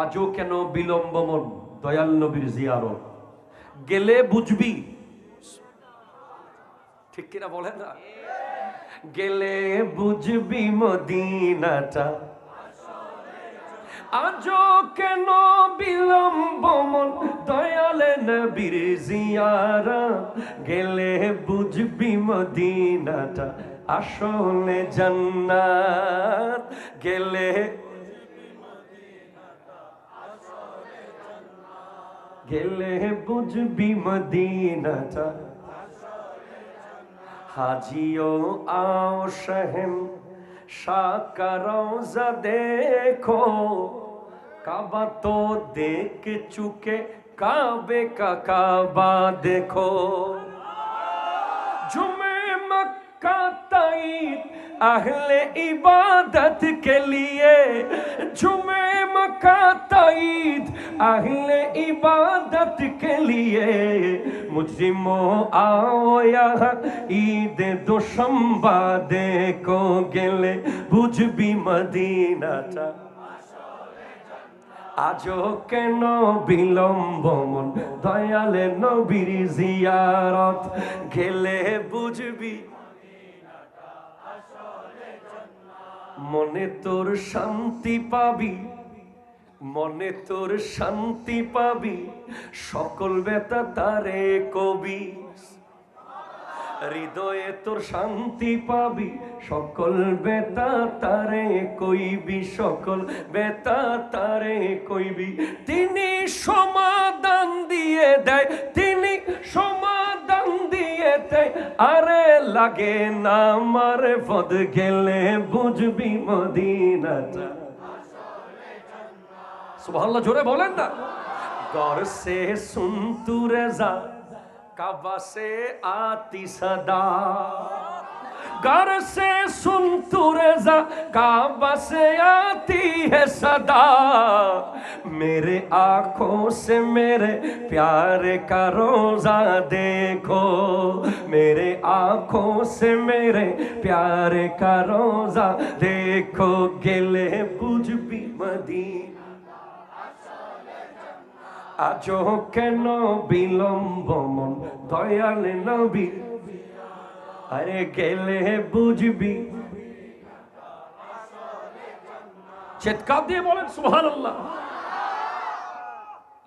আজও কেন বিলম্ব মন দয়াল নবীর জিয়ারত, গেলে বুঝবি। ঠিক কিনা বলেন না? গেলে বুঝবি মদিনাটা, আজও কেন বিলম্ব মন দয়াল নবীর জিয়ারত, গেলে বুঝবি মদিনাটা আসলে জান্নাত, গেলে গেলে বুঝবি মদিনাটা। হাজিও आओ शहन शाह का रोजा देखो, काबा तो देख चुके काबे का काबा देखो। जुमे मक्का ताईद अहले इबादत के लिए, जुमे मक्का ताईद अहले इबादत के लिए, मुस्लिमों आओ यहाँ ईद दोशंबा देखो, गेले बुझबी मदीनाटा আজও কেন বিলম্ব মন দয়ালে নবীর জিয়ারত, গেলে বুঝবি মনে তোর শান্তি পাবি, মনে তোর শান্তি পাবি, সকল ব্যথা তারে কবি। হৃদয়ে তোর শান্তি পাবি, সকল ব্যথা তারে কইবি, সকল ব্যথা তারে কইবি। তিনি সমাধান দিয়ে দেয়, তিনি সমাধান দিয়ে দেয়, আরে লাগে না আমার পদ, গেলে বুঝবি মদিনাটা। সুবহানাল্লাহ, জোরে বলেন না। গর সে সুন তু রেজা, काबा से आती सदा, घर से सुन तू रज़ा, काबा से आती है सदा। मेरे आँखों से मेरे प्यारे का रोजा देखो, मेरे आँखों से मेरे प्यारे का रोजा देखो, गेले बुझबी मदीना আজও কেন বিলম্ব মন দয়াল নবী, আরে গেলে বুঝবি। চিৎকার দিয়ে বলেন সুবহানাল্লাহ।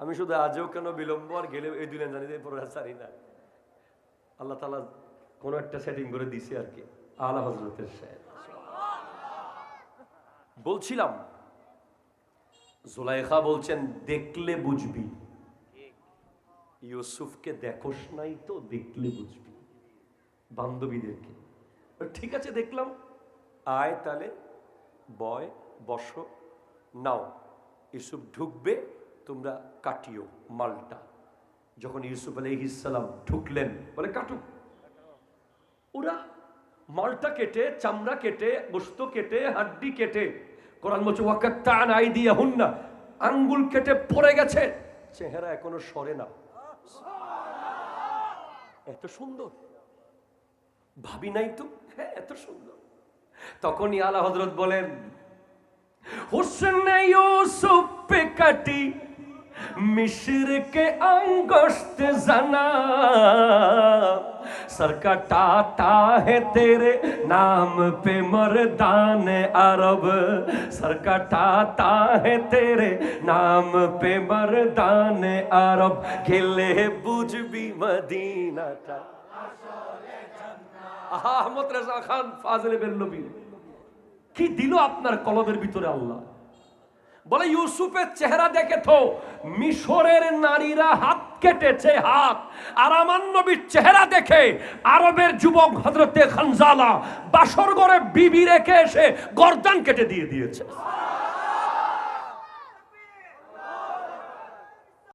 আমি শুধু আজও কেন বিলম্ব আর গেলে এই দুই লাইন জানি পড়ে ছাড়ি না। আল্লাহ তাআলা কোন একটা সেটিং করে দিছে আর কি। আলা হযরতের শাহেদ বলছিলাম, জুলাইখা বলছেন দেখলে বুঝবি। ইউসুফকে দেখোস নাই তো দেখলে বুঝবি, বান্ধবীদেরকে। ঠিক আছে দেখলাম, আয় তাহলে বয় বসো, নাও ইউসুফ ঢুকবে, তোমরা কাটিও মালটা। যখন ইউসুফ আলাইহিস সালাম ঢুকলেন, বলে কাটুক। ওরা মালটা কেটে, চামড়া কেটে, গোশত কেটে, হাড্ডি কেটে, কোরআন বলছে ওয়াকাত্তা'না আইদিয়াহুন্না, আঙ্গুল কেটে পড়ে গেছে, চেহারা এখনো সরে না। এত সুন্দর ভাবি নাই তো, হ্যাঁ এত সুন্দর। তখনই আলা হযরত বলেন, हुस्न यूसुफ पे कटी मिस्र के अंगुष्ठ जना, सर कटाता है तेरे नाम पे मर्दान अरब, सर कटाता है तेरे नाम पे मर्दान अरब, गिले बुझबी मदीनाटा। আহমদ রেজা খান ফাজলে বেল্লবী কি দিল আপনার কলবের ভিতরে আল্লাহ। বলে ইউসুফের চেহারা দেখে তো মিশরের নারীরা হাত কেটেছে হাত, আর আমার নবীর চেহারা দেখে আরবের যুবক হযরতে খানজালা বাসর ঘরে বিবি রেখে এসে গর্দান কেটে দিয়েছে।